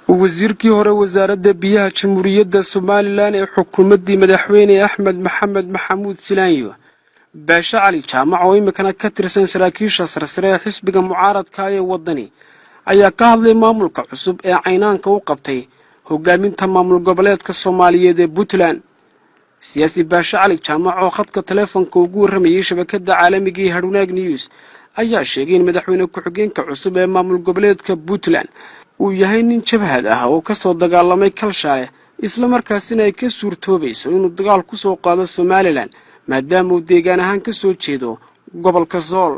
wasiirkii hore wasaaradda biyaha jamhuuriyadda Soomaaliland ee xukuumaddii madaxweyne Axmed Maxamed Maxamuud Silaanyo baasha cali jaamac oo imikana ka tirsan saraakiisha sarsare ee xisbiga mucaaradka ee wadani ayaa ka hadlay maamulka cusub ee caynaanka u qabtay hogaaminta maamul goboleedka Soomaaliyeed ee Puntland. siyaasi baasha cali jaamac oo khadka telefoonka ugu warramayay shabakadda caalamiga ee Harunaag News ayaa sheegay in madaxweyne ku-xigeenka cusub ee maamul goboleedka Puntland uu yahay nin jabhad ah oo ka soo dagaalamay Kalshaale isla markaasina ay ka suurtoobayso inuu dagaal ku soo qaado Soomaaliland maadaama uu deegaan ahaan ka soo jeedo gobolka Sool.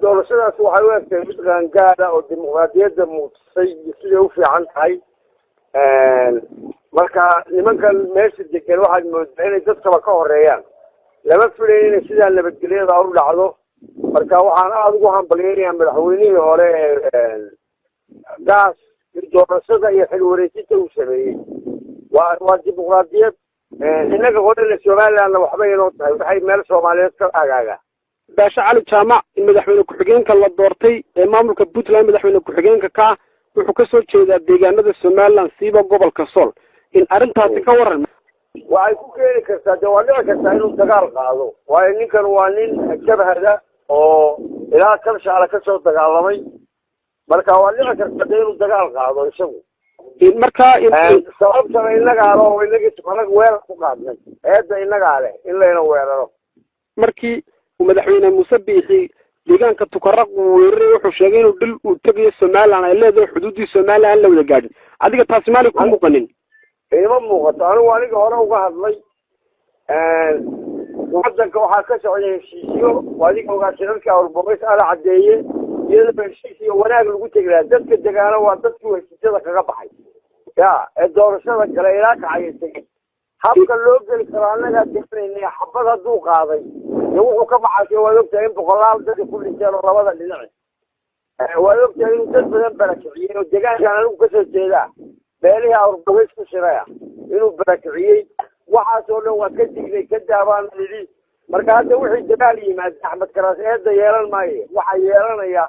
doorashadaas waxay u egtay mid qaangaar ah oo dimuqraadiyadda muuqsay sidii u fiican tahay marka nimankan meesha degan waxaad moodaa inay dadkaba ka horeeyaan lama filayn inay sidaa nabadgelyada u dhacdo marka waxaan aada ugu hambalyeynaya madaxweynihii hore gaas doorashada iyo xil wareejinta uu sameeyey waa dimuqraadiyad innaga horena Somalilandna waxba inoo tahay waxay meel Soomaaliyeed ka agaaga baasha cali jaamac in madaxweyne ku-xigeenka la doortay ee maamulka Puntland madaxweyne ku-xigeenka ka wuxuu ka soo jeedaa deegaanada Somaliland siiba gobolka Sool in arintaasi ka waran waxay ku keeni kartaa jawaabta kasta inuu dagaal qaado waayo ninkan waa nin jabhada oo ilaa Kalshaale ka soo dagaalamay marka waa dhici karta inuu dagaal qaado isagu marka sababta inaga oo inaga tukanag weerar ku qaadnay eedda inaga leh in layna weeraro markii madaxweyne Muuse Biixi deegaanka tukaraq weeraray wuxuu sheegay inuu dil u tagay Soomaaliland ay leedahay xuduudii Soomaaliland la wada gaadhin adiga taasi maali ku muuqanin ima muuqato aniga hore uga hadlay wadanka waxaa ka socday heshiisyo adiga ogaa shirarka Awurboqis ala cadeeye iyadoo heshiisyo wanaag lagu tegaa dadka deegaana waa dadkii heshiisyada kaga baxay doorashada kale ilaa kacayay habka loo geli karo anaga deegaanay xabad haduu qaaday wuxuu ka baxay waa ogtahay in boqolaal dad ku dhinteen labada dhinac waa ogtahay in dad badan barakiciyay oo deegaankan anigu ka soo jeeda beelaha Awurboqis ku shiraya inuu barakiciyay waxaas oo dhan waa ka dignay ka daabaan lidii marka hadda wixii dagaal yimaad Axmed Karaas eedda yeelan maayo waxa yeelanaya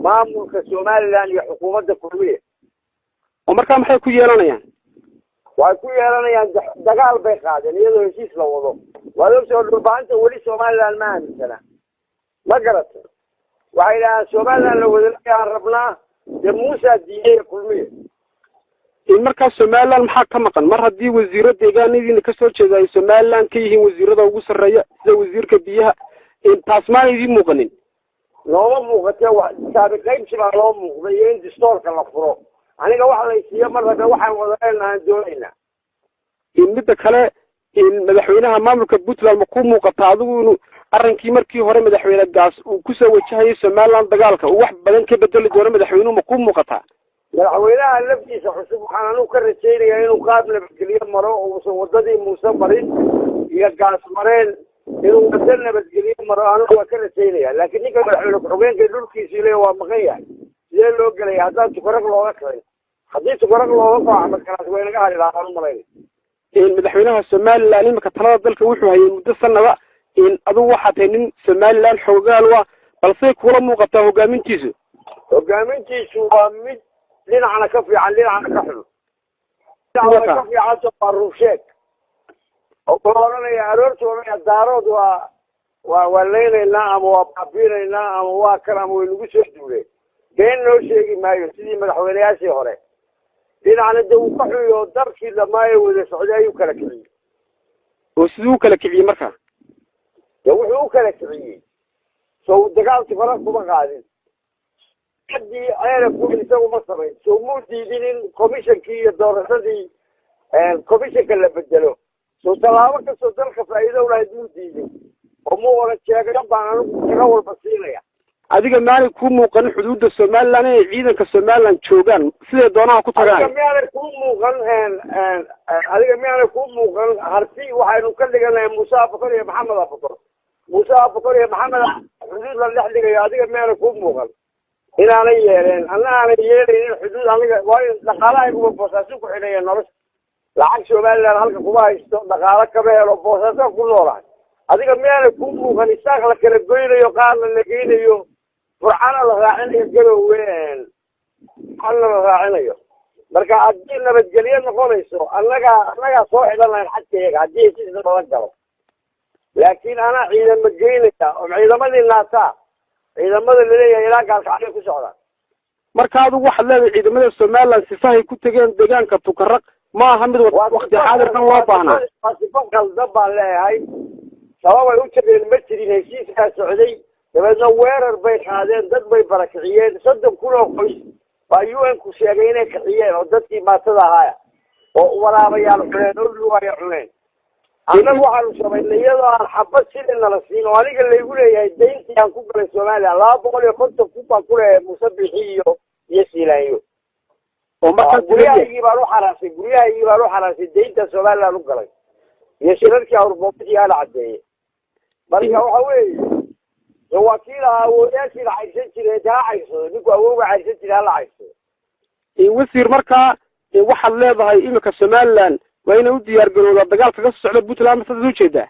maamulka Somaliland iyo xukuumadda kulmiye oo marka maxay ku yeelanayaan way ku yeelanayaan dagaal bay qaadeen iyadoo heshiis la wado waa soo dhulbaanta wali Somaliland ma aaminsana ma garato waxay ilaa Somaliland la wadayaan rabnaa Muuse diiday kulmiye in marka Somaliland maxaa ka maqan mar hadii wasiiro deegaanadii ka soo jeeday Somaliland ka yihiin wasiirada ugu sareeya sida wasiirka biyaha in taasmaanidii muuqanin loo muuqatay wax saabiqaynti baa loo muuqday in distoorka la furo aniga wax la isiyo mar hadda waxaan wadanaynaa doonayna in mid kale in madaxweynaha maamulka Puntland ma ku muuqata adigu inuu arrinkii markii hore madaxweyne gaas uu ku soo wajahayay Somaliland dagaalka uu wax badan ka bedeli doono madaxweynuhu ma ku muuqata madaxweynaha laftiisa cusub waxaan anu ka rajaynayaa inuu qaab nabadgelyo maro oo soo wadadii Muuse marin iyo gaas mareen inuu wada nabadgelyo maro anu waa ka rajaynayaa laakiin ninka madaxweyne ku-xigeenka dhulkiisa ilaa waa maqan yahay sidee loo galay haddaan tukarag looga kicin haddii tukarag looga qaado Axmed Karaas way naga hali lahaan malayn in madaxweynaha Somaliland imika talada dalka wuxuu hayay muddo sanada in adigu waxa tahay nin Somaliland xoogaal waa balse kula muuqata hogaamintiisu waa mid dhinacna ka fiican dhinacna ka xun dhinacna ka fiican soo ruusheek oo qoranaya aroortooda daarood waa leeyaynaa ama waa baabiinaynaa ama waa kan ama way lagu soo duulay been loo sheegi maayo sidii madaxweynayaashii hore dhinacna dawuu ka xuyo darkii dhamaaye wada socday ayuu kala kiciyey oo siduu kala kiciyey marka wuxuu kala kiciyey soo dagaalkii fara kuma qaadin hadii ayna ku isagu ma sameyn soo muudidin commissionkii iyo doorashadii commissionka la bedelo soo talaabo ka soo dalka faa'iido u lahayd muudidin oo mu wada sheegay baan anigu kaga walba siinaya adiga maali ku muuqan xuduudda Somaliland ee ciidanka Somaliland joogan sidee doonaha ku tagaan adiga miyaana ku muuqan harti waxaynu ka dhiganahay Muuse Abukar iyo Maxamed Abukar xuduud la dhex dhigayo adiga miyaana ku muuqan inaanay yeeleen annaanay yeeleen xuduud aniga waa dhaqaalaha ugu boosaasu ku xidhay nolosha lacag Somaliland halka kuma haysto dhaqaale ka beelo boosaasa ku noolaa adiga miyaana ku muuqan isaaq la kala goynayo qaar la geynayo waxaana la raacinayo galoween alla la raacinayo marka haddii nabadgelyo noqonayso annagaa soo xidhan lahayn xadkayaga haddii heshiis nala galo laakiin anaa ciidamo geynaya oo ciidamadii naataa ciidamada laleeyahay ilaa gaalkacyo ku socdaan marka adigu waxaad leedahay ciidamada Somaliland sifahay ku tageen deegaanka Tukaraq ma aha mid waqti xaadirkan loo baahnaa waa sifo qaldan baan leeyahay sabab ay u tageen ma jirin heshiiskaa socday dabeedna weerar bay qaadeen dad bay barakiciyeen 30 kun oo qoys baa UN-ku sheegay inay kiciyeen oo dadkii maatada ahaa oo waraabayaal cuneen oo luwaya cuneen annagu waxaanu samaynay iyadoo aan xabad sidii nala siin oo aniga laygu leeyahay dayntii aan ku galay Soomaaliya 250 kun baan ku leeyahay Musabbixi iyo Siilaanyo oo markaa guryahaygii baan u xaraasay daynta Soomaaliya u galay iyo shirarkii Awurboobtii ala cadeeyay marka waxa weeye wakiil awoodayaashii la caysan jiray daacayso ninku awooga caysan jiray la cayso wasiir markaa waxaad leedahay imika Somaliland waa inay u diyaar garowdaa dagaalka ka socda Puntland ma sida u jeedaa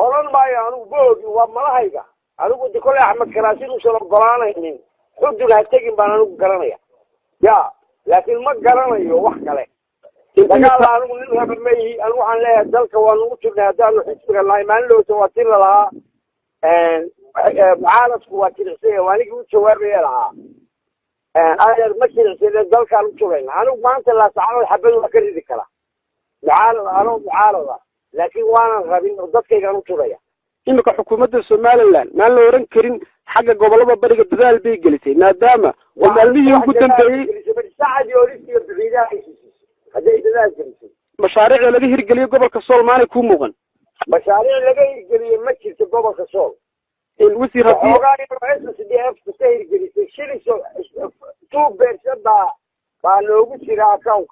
oran maayo anigu googi waa malahayga anigu dikole Axmed Karaashin uu soo go'aanaynin xudud ha tagin baan anigu garanaya ya laakiin ma garanayo wax kale dagaal anigu nin habameey anigu waxaan leeyahay dalka waa nagu jirnaa hadaan xisbiga la imaan loo soo watin lahaa mucaaradku waa jirisay waa anigu u jawaabay lahaa ayar ma jirisay dalkan u joogayna anigu maanta la saacado xabad waa ka ridi kara mucaarada laakiin waanan rabin oo dadkaygaan u turaya imika xukuumadda Somaliland maan la oran karin xagga gobolada bariga dadaal bay gelisay maadaama oo maalmihii ugu dambeeyay saacadii oristiga bixidaha haday dadaal gelisay mashaariic laga hirgeliyay gobolka Soomaaliya ku muuqan mashaariic laga hirgeliyay ma jirto gobolka Sool in wasiir hadii SDF ka hirgelisay shiliso 2% baa loogu jiraa account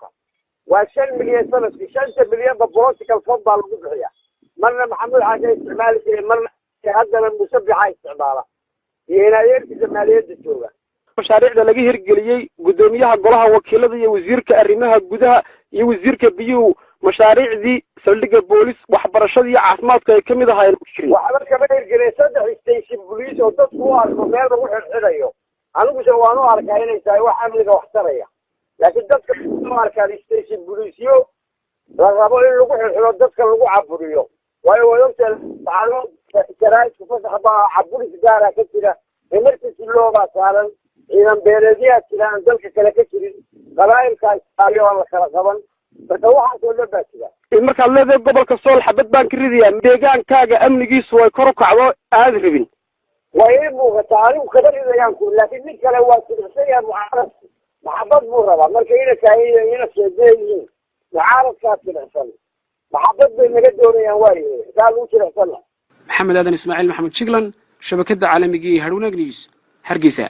waa 5 milyan sanadkii 5 milyan political fund baa lagu bixiyaa marna maxamed xaaji isticmaali jiray marna haddana Musabbixi isticmaala iyo inaayirka maaliyadda jooga mashaariicda laga hirgeliyay gudoomiyaha golaha wakiilada iyo wasiirka arrimaha gudaha iyo wasiirka biyuhu mashaariicdii saldhigga boolis waxbarashada iyo caafimaadka ay kamid ahaayeen waxba kama hirgeliyay 3 station police oo dadku u arko meel lagu xirxirayo anigu soo waan u arkaa inay tahay wax amniga wax taraya laakiin dadka markaan station police la rabo in lagu xirxiro dadka lagu caburiyo waayo wayonta taalo jaraa'idku fasaxba caburis gaara ka jira emergency looga saaran ciidan beeladiya jiraan dalka kale ka jirin qabaa'ilka Soomaaliya waa la kala qaban marka waxaa soo labaatiga markaad leedahay gobolka Sool xabad baan ka ridayaa deegaankaaga amnigiisu way kor u kacdo aad rabin way muuqataa anigu kada ridayaan ku laakiin mid kale waa sidxaya mucaarad maxabad buu rabaa marka ina sheedeeyeen mucaaradkaas sidxsan maxabad bay naga doonayaan waaye kaa lagu sidxsan maxamed aadan ismaaciil maxamed jiglan shabakada caalamiga ee Haruna News Hargeysa